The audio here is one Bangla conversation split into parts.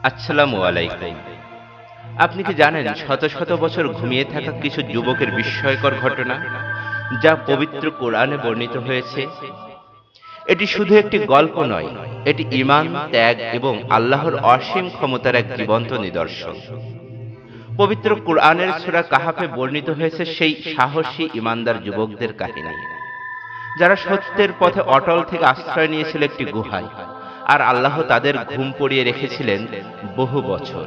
আসসালামু আলাইকুম। আপনি কি জানেন শত শত বছর ঘুমিয়ে থাকা কিছু যুবকের বিস্ময়কর ঘটনা যা পবিত্র কোরআনে বর্ণিত হয়েছে? এটি শুধু একটি গল্প নয়, এটি ঈমান, ত্যাগ এবং আল্লাহর অসীম ক্ষমতার এক জীবন্ত নিদর্শন। পবিত্র কোরআনের সূরা কাহাফে বর্ণিত হয়েছে সেই সাহসী ঈমানদার যুবকদের কাহিনী, যারা সত্যের পথে অটল থেকে আশ্রয় নিয়েছিল একটি গুহায়, আর আল্লাহ তাদের ঘুম পড়িয়ে রেখেছিলেন বহু বছর।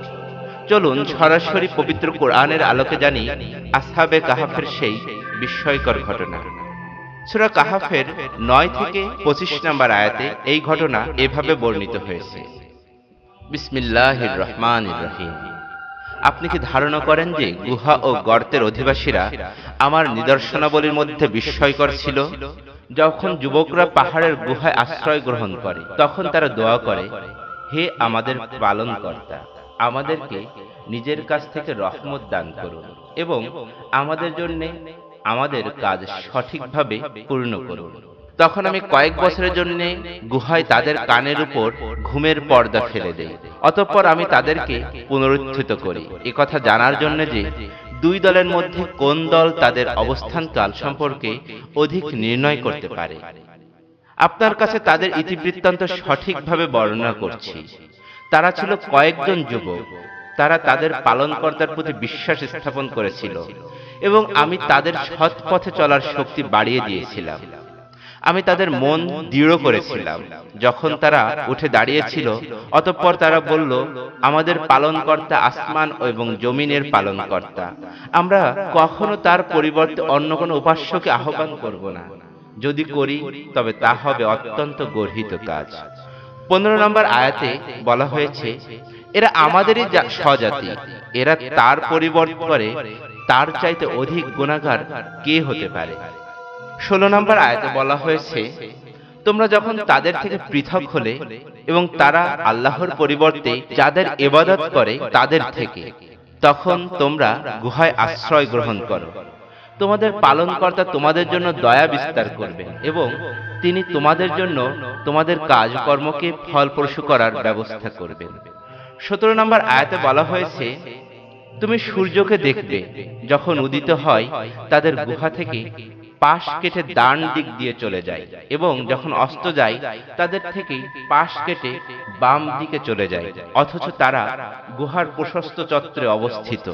চলুন সরাসরি পবিত্র কোরআনের আলোকে জানি আসহাবে কাহাফের সেই বিস্ময়কর ঘটনা। সূরা কাহাফের ৯ থেকে ২৫ নম্বর আয়াতে এই ঘটনা এভাবে বর্ণিত হয়েছে। বিসমিল্লাহির রহমানির রহিম। আপনি কি ধারণা করেন যে গুহা ও গর্তের অধিবাসীরা আমার নিদর্শনাবলীর মধ্যে বিস্ময়কর ছিল? যখন যুবকরা পাহাড়ের গুহায় আশ্রয় গ্রহণ করে, তখন তারা দোয়া করে, হে আমাদের পালনকর্তা, আমাদেরকে নিজের কাছ থেকে রহমত দান করুন এবং আমাদের জন্য আমাদের কাজ সঠিকভাবে পূর্ণ করুন। তখন আমি কয়েক বছরের জন্য গুহায় তাদের কানের উপর ঘুমের পর্দা ফেলে দেই। অতঃপর আমি তাদেরকে পুনরুত্থিত করি, একথা জানার জন্য যে দুই দলের মধ্যে কোন দল তাদের অবস্থানকাল সম্পর্কে অধিক নির্ণয় করতে পারে। আপনার কাছে তাদের ইতিবৃত্তান্ত সঠিকভাবে বর্ণনা করছি। তারা ছিল কয়েকজন যুবক। তারা তাদের পালনকর্তার প্রতি বিশ্বাস স্থাপন করেছিল এবং আমি তাদের সৎ পথে চলার শক্তি বাড়িয়ে দিয়েছিলাম। আমি তাদের মন দৃঢ় করেছিলাম। যখন তারা উঠে দাঁড়িয়েছিল, অতঃপর তারা বলল, আমাদের পালনকর্তা আসমান এবং জমিনের পালনকর্তা, আমরা কখনো তার পরিবর্তে অন্য কোনো উপাস্যকে আহ্বান করব না। যদি করি তবে তা হবে অত্যন্ত গর্হিত কাজ। ১৫ নম্বর আয়াতে বলা হয়েছে, এরা আমাদেরই স্বজাতি, এরা তার পরিবর্তন করে, তার চাইতে অধিক গুনাহগার কে হতে পারে? ১৬ নম্বর আয়াতে বলা হয়েছে, তোমরা যখন তাদের থেকে পৃথক হলে এবং তারা আল্লাহর পরিবর্তে যাদের ইবাদত করে তাদের থেকে, তখন তোমরা গুহায় আশ্রয় গ্রহণ করো। তোমাদের পালনকর্তা তোমাদের জন্য দয়া বিস্তার করবেন এবং তিনি তোমাদের জন্য তোমাদের কাজকর্মকে ফলপ্রসূ করার ব্যবস্থা করবেন। ১৭ নম্বর আয়াতে বলা হয়েছে, তুমি সূর্যকে দেখবে যখন উদিত হয় তাদের গুহা থেকে পাশ কেটে ডান দিক দিয়ে চলে যায়, এবং যখন অস্ত যায় তাদের থেকে পাশ কেটে বাম দিকে চলে যায়, অথচ তারা গুহার প্রশস্ত চত্বরে অবস্থিত।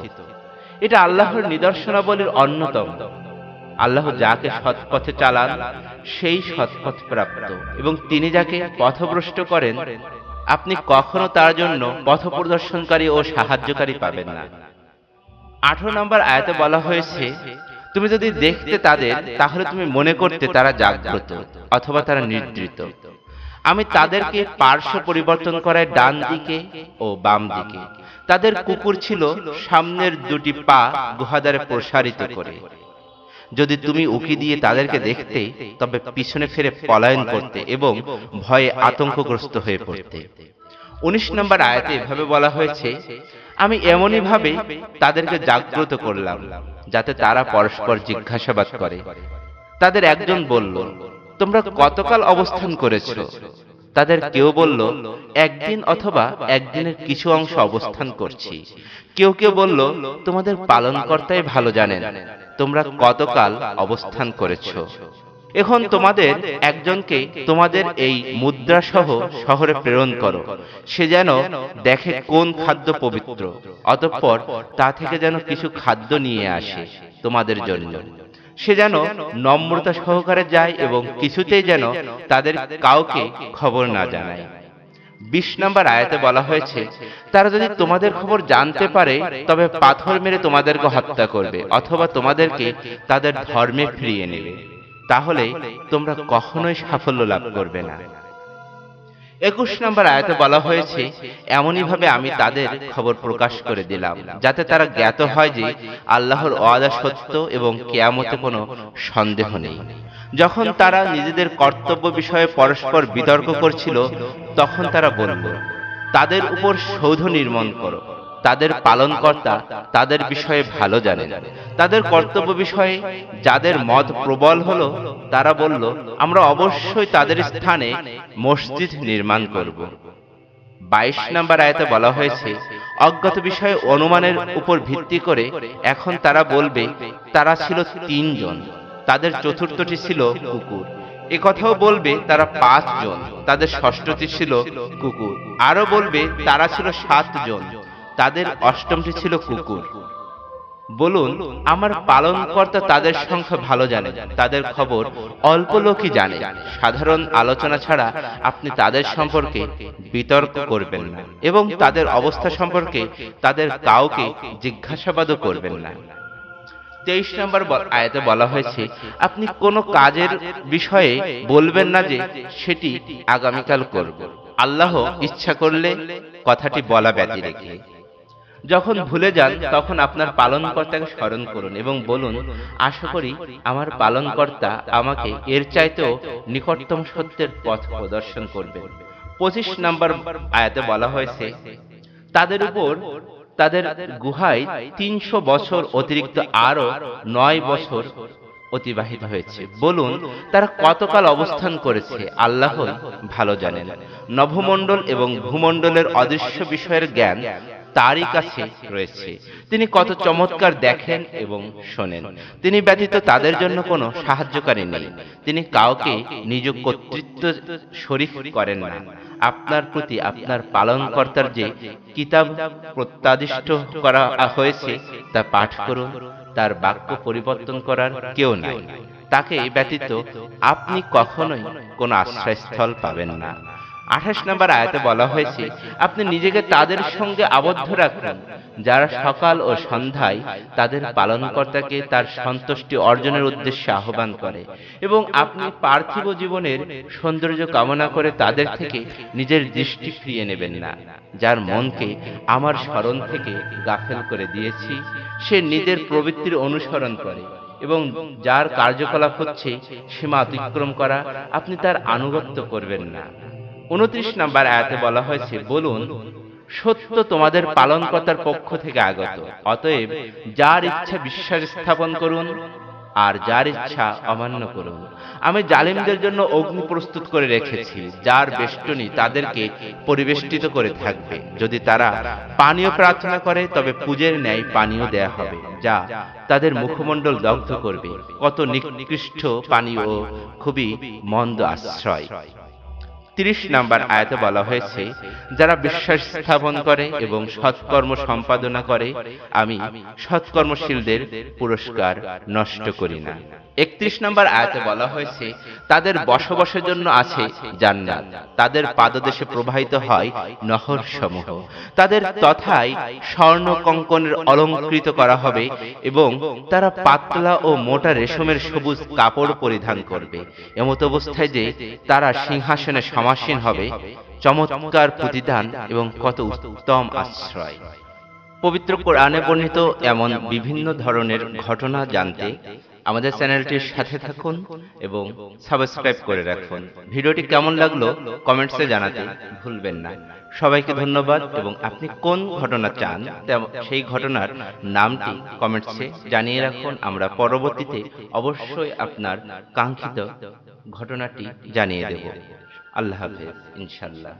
এটা আল্লাহর নিদর্শনাবলীর অন্যতম। আল্লাহ যাকে সৎপথে চালান সেই সৎপথ প্রাপ্ত, এবং তিনি যাকে পথভ্রষ্ট করেন আপনি কখনো তার জন্য পথপ্রদর্শনকারী ও সাহায্যকারী পাবেন না। ১৮ নম্বর আয়াতে বলা হয়েছে, তুমি যদি দেখতে তাদের, তাহলে তুমি মনে করতে তারা জাগ্রত অথবা তারা নিদ্রিত। আমি তাদেরকে পার্শ্ব পরিবর্তন করায় ডান দিকে ও বাম দিকে। তাদের কুকুর ছিল সামনের দুটি পা গুহাদ্বারে প্রসারিত করে। যদি তুমি উকি দিয়ে তাদেরকে দেখতে, তবে পিছনে ফিরে পলায়ন করতে এবং ভয়ে আতঙ্কগ্রস্ত হয়ে পড়তে। ১৯ নম্বর আয়াতে এভাবে বলা হয়েছে, আমি এমনই ভাবে তাদেরকে জাগ্রত করলাম যাতে তারা পরস্পর জিজ্ঞাসাবাদ করে। তাদের একজন বলল, তোমরা কতকাল অবস্থান করেছ? তাদের কেউ বলল, একদিন অথবা একদিনের কিছু অংশ অবস্থান করছি। কেউ কেউ বলল, তোমাদের পালনকর্তাই ভালো জানেন তোমরা কতকাল অবস্থান করেছ। এখন তোমাদের একজনকে তোমাদের এই মুদ্রা সহ শহরে প্রেরণ করো, সে যেন দেখে কোন খাদ্য পবিত্র, অতঃপর তা থেকে যেন কিছু খাদ্য নিয়ে আসে তোমাদের জন্য। সে যেন নম্রতা সহকারে যায় এবং কিছুতেই যেন তাদের কাউকে খবর না জানায়। ২০ নম্বর আয়াতে বলা হয়েছে, তারা যদি তোমাদের খবর জানতে পারে তবে পাথর মেরে তোমাদেরকে হত্যা করবে অথবা তোমাদেরকে তাদের ধর্মে ফিরিয়ে নেবে, তাহলে তোমরা কখনোই সাফল্য লাভ করবে না। ২১ নম্বর আয়াতে বলা হয়েছে, এমনই ভাবে আমি তাদের খবর প্রকাশ করে দিলাম যাতে তারা জ্ঞাত হয় যে আল্লাহর ওয়াদা সত্য এবং কিয়ামতে কোনো সন্দেহ নেই। যখন তারা নিজেদের কর্তব্য বিষয়ে পরস্পর বিতর্ক করছিল, তখন তারা বলল, তাদের উপর সৌধ নির্মাণ করো, তাদের পালনকর্তা তাদের বিষয়ে ভালো জানেন। তাদের কর্তব্য বিষয়ে যাদের মত প্রবল হলো, তারা বলল, আমরা অবশ্যই তাদের স্থানে মসজিদ নির্মাণ করব। 22 নম্বর আয়াতে বলা হয়েছে, অজ্ঞাত বিষয়ে অনুমানের উপর ভিত্তি করে এখন তারা বলবে তারা ছিল 3 জন, তাদের চতুর্থটি ছিল কুকুর। একথাও বলবে তারা 5 জন, তাদের ষষ্ঠটি ছিল কুকুর। আরো বলবে তারা ছিল 7 জন, তাদের অষ্টমটি ছিল কুকুর। বলুন, আমার পালনকর্তা তাদের সংখ্যা ভালো জানেন, তাদের খবর অল্প লোকই জানে। সাধারণ আলোচনা ছাড়া আপনি তাদের সম্পর্কে বিতর্ক করবেন না এবং তাদের অবস্থা সম্পর্কে তাদের কাউকে জিজ্ঞাসাবাদও করবেন না। 23 নম্বর আয়াতে বলা হয়েছে, আপনি কোনো কাজের বিষয়ে বলবেন না যে সেটি আগামীকাল করব, আল্লাহ ইচ্ছা করলে কথাটি বলা ব্যতি রেখে। যখন ভুলে যান তখন আপনার পালনকর্তাকে স্মরণ করুন এবং বলুন, আশা করি আমার পালনকর্তা আমাকে এর চাইতেও নিকটতম সত্যের পথ প্রদর্শন করবেন। 25 নম্বর আয়াতে বলা হয়েছে, তাদের উপর তাদের গুহায় 300 বছর অতিরিক্ত আরো 9 বছর অতিবাহিত হয়েছে। বলুন, তারা কতকাল অবস্থান করেছে আল্লাহই ভালো জানেন। নভমণ্ডল এবং ভূমণ্ডলের অদৃশ্য বিষয়ের জ্ঞান তারই কাছে রয়েছে। তিনি কত চমৎকার দেখেন এবং শোনেন। তিনি ব্যতীত তাদের জন্য কোনো সাহায্যকারী নেই। তিনি কাউকে নিজ কর্তৃত্ব শরীক করেন না। আপনার প্রতি আপনার পালনকর্তার যে কিতাব প্রত্যাদিষ্ট করা হয়েছে তা পাঠ করুন। তার বাক্য পরিবর্তন করার কেউ নাই। তাকে ব্যতীত আপনি কখনোই কোনো আশ্রয়স্থল পাবেন না। 28 নম্বর আয়াতে বলা হয়েছে, আপনি নিজেকে তাদের সঙ্গে আবদ্ধ রাখুন যারা সকাল ও সন্ধ্যায় তাদের পালনকর্তাকে তার সন্তুষ্টি অর্জনের উদ্দেশ্যে আহ্বান করে, এবং আপনি পার্থিব জীবনের সৌন্দর্য কামনা করে তাদের থেকে নিজের দৃষ্টি ফিরিয়ে নেবেন না। যার মনকে আমার স্মরণ থেকে গাফেল করে দিয়েছি, সে নিজের প্রবৃত্তির অনুসরণ করে এবং যার কার্যকলাপ হচ্ছে সীমা অতিক্রম করা, আপনি তার আনুগত্য করবেন না। 29 নম্বর আয়াতে বলা হয়েছে, বলুন, সত্য তোমাদের পালনকর্তার পক্ষ থেকে আগত, অতএব যার ইচ্ছা বিশ্বাস স্থাপন করুন আর যার ইচ্ছা অমান্য করুন। আমি জালিমদের জন্য অগ্নি প্রস্তুত করে রেখেছি, যার বেষ্টনী তাদেরকে পরিবেষ্টিত করে থাকবে। যদি তারা পানীয় প্রার্থনা করে তবে পূজের ন্যায় পানীয় দেয়া হবে, যা তাদের মুখমণ্ডল দগ্ধ করবে। কত নিকৃষ্ট পানীয় ও খুবই মন্দ আশ্রয়। 30 নম্বর আয়াতে বলা হয়েছে, যারা বিশ্বাস স্থাপন করে এবং সৎকর্ম সম্পাদনা করে, আমি সৎকর্মশীলদের পুরস্কার নষ্ট করি না। 31 নম্বর আয়াতে বলা হয়েছে, তাদের বসবাসের জন্য আছে জান্নাত, তাদের পাদদেশে প্রবাহিত হয় নহর সমূহ, তাদের তথায় স্বর্ণ কঙ্কনের অলঙ্কৃত করা হবে এবং তারা পাতলা ও মোটা রেশমের সবুজ কাপড় পরিধান করবে, এমত অবস্থায় যে তারা সিংহাসনে সমাসীন হবে। চমৎকার প্রতিদান এবং কত উত্তম আশ্রয়। পবিত্র কোরআনে বর্ণিত এমন বিভিন্ন ধরনের ঘটনা জানতে আমাদের চ্যানেলটির সাথে থাকুন এবং সাবস্ক্রাইব করে রাখুন। ভিডিওটি কেমন লাগলো কমেন্টসে জানাতে ভুলবেন না। সবাইকে ধন্যবাদ এবং আপনি কোন ঘটনা চান সেই ঘটনার নামটি কমেন্টসে জানিয়ে রাখুন। আমরা পরবর্তীতে অবশ্যই আপনার কাঙ্ক্ষিত ঘটনাটি জানিয়ে দেব। আল্লাহ হাফেজ, ইনশাআল্লাহ।